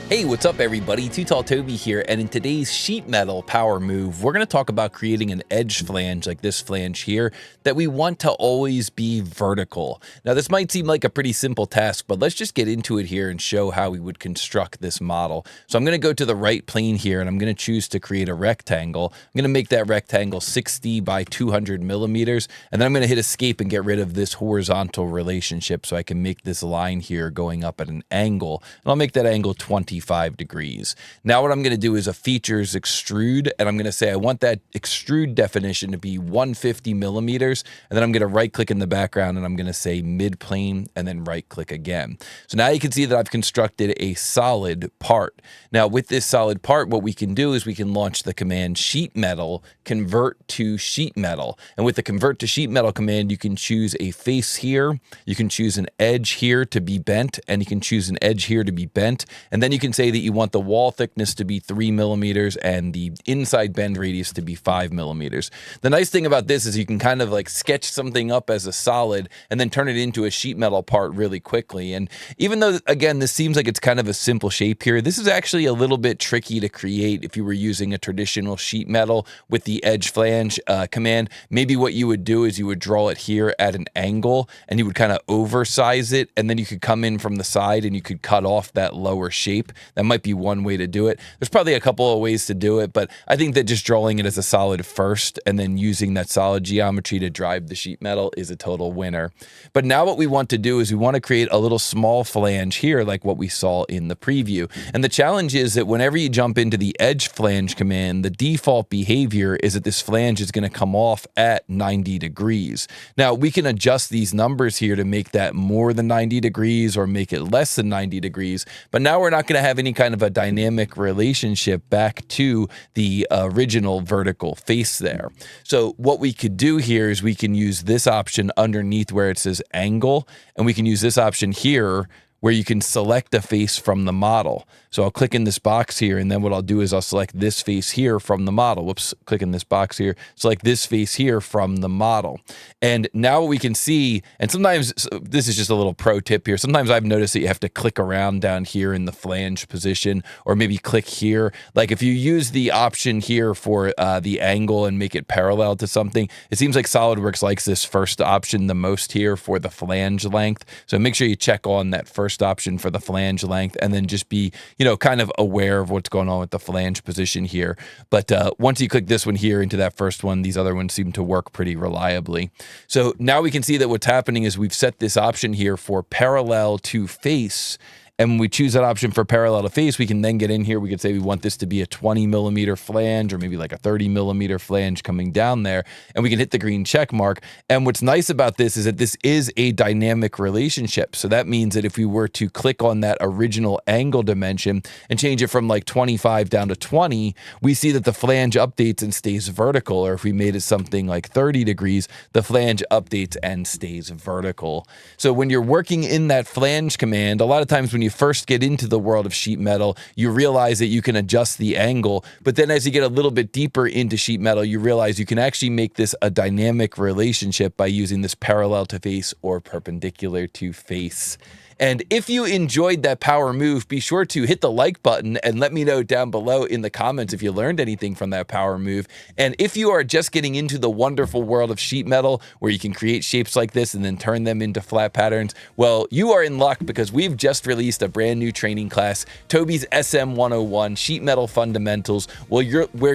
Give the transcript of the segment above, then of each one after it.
Hey, what's up everybody? TooTallToby here, and in today's sheet metal power move, we're going to talk about creating an edge flange like this flange here that we want to always be vertical. Now this might seem like a pretty simple task, but let's just get into it here and show how we would construct this model. So I'm going to go to the right plane here and I'm going to choose to create a rectangle. I'm going to make that rectangle 60 by 200 millimeters, and then I'm going to hit escape and get rid of this horizontal relationship so I can make this line here going up at an angle, and I'll make that angle 25 degrees. Now what I'm going to do is a features extrude, and I'm going to say I want that extrude definition to be 150 millimeters, and then I'm going to right click in the background and I'm going to say mid plane and then right click again. So now you can see that I've constructed a solid part. Now with this solid part, what we can do is we can launch the command sheet metal convert to sheet metal, and with the convert to sheet metal command you can choose a face here, you can choose an edge here to be bent, and you can choose an edge here to be bent, and then you can say that you want the wall thickness to be 3 millimeters and the inside bend radius to be 5 millimeters. The nice thing about this is you can kind of like sketch something up as a solid and then turn it into a sheet metal part really quickly. And even though, again, this seems like it's kind of a simple shape here, this is actually a little bit tricky to create if you were using a traditional sheet metal with the edge flange command. Maybe what you would do is you would draw it here at an angle and you would kind of oversize it, and then you could come in from the side and you could cut off that lower shape. That might be one way to do it. There's probably a couple of ways to do it, but I think that just drawing it as a solid first and then using that solid geometry to drive the sheet metal is a total winner. But now what we want to do is we want to create a little small flange here like what we saw in the preview. And the challenge is that whenever you jump into the edge flange command, the default behavior is that this flange is going to come off at 90 degrees. Now we can adjust these numbers here to make that more than 90 degrees or make it less than 90 degrees, but now we're not going to have any kind of a dynamic relationship back to the original vertical face there. So what we could do here is we can use this option underneath where it says angle, and we can use this option here where you can select a face from the model. So I'll click in this box here, and then what I'll do is I'll select this face here from the model. Whoops, click in this box here, select this face here from the model. And now we can see, and sometimes, this is just a little pro tip here, sometimes I've noticed that you have to click around down here in the flange position, or maybe click here. Like if you use the option here for the angle and make it parallel to something, it seems like SolidWorks likes this first option the most here for the flange length. So make sure you check on that first option for the flange length, and then just be, kind of aware of what's going on with the flange position here. But once you click this one here into that first one, these other ones seem to work pretty reliably. So now we can see that what's happening is we've set this option here for parallel to face. And when we choose that option for parallel to face, we can then get in here. We could say we want this to be a 20 millimeter flange, or maybe like a 30 millimeter flange coming down there. And we can hit the green check mark. And what's nice about this is that this is a dynamic relationship. So that means that if we were to click on that original angle dimension and change it from like 25 down to 20, we see that the flange updates and stays vertical. Or if we made it something like 30 degrees, the flange updates and stays vertical. So when you're working in that flange command, a lot of times when you first get into the world of sheet metal, you realize that you can adjust the angle, but then as you get a little bit deeper into sheet metal, you realize you can actually make this a dynamic relationship by using this parallel to face or perpendicular to face. And if you enjoyed that power move, be sure to hit the like button and let me know down below in the comments if you learned anything from that power move. And if you are just getting into the wonderful world of sheet metal where you can create shapes like this and then turn them into flat patterns, well, you are in luck because we've just released a brand new training class, Toby's SM101 Sheet Metal Fundamentals, where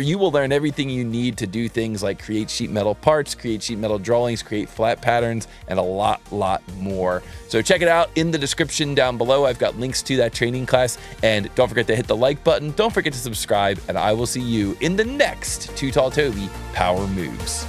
you will learn everything you need to do things like create sheet metal parts, create sheet metal drawings, create flat patterns, and a lot more. So check it out in the description down below. I've got links to that training class, and don't forget to hit the like button. Don't forget to subscribe, and I will see you in the next TooTallToby Power Moves.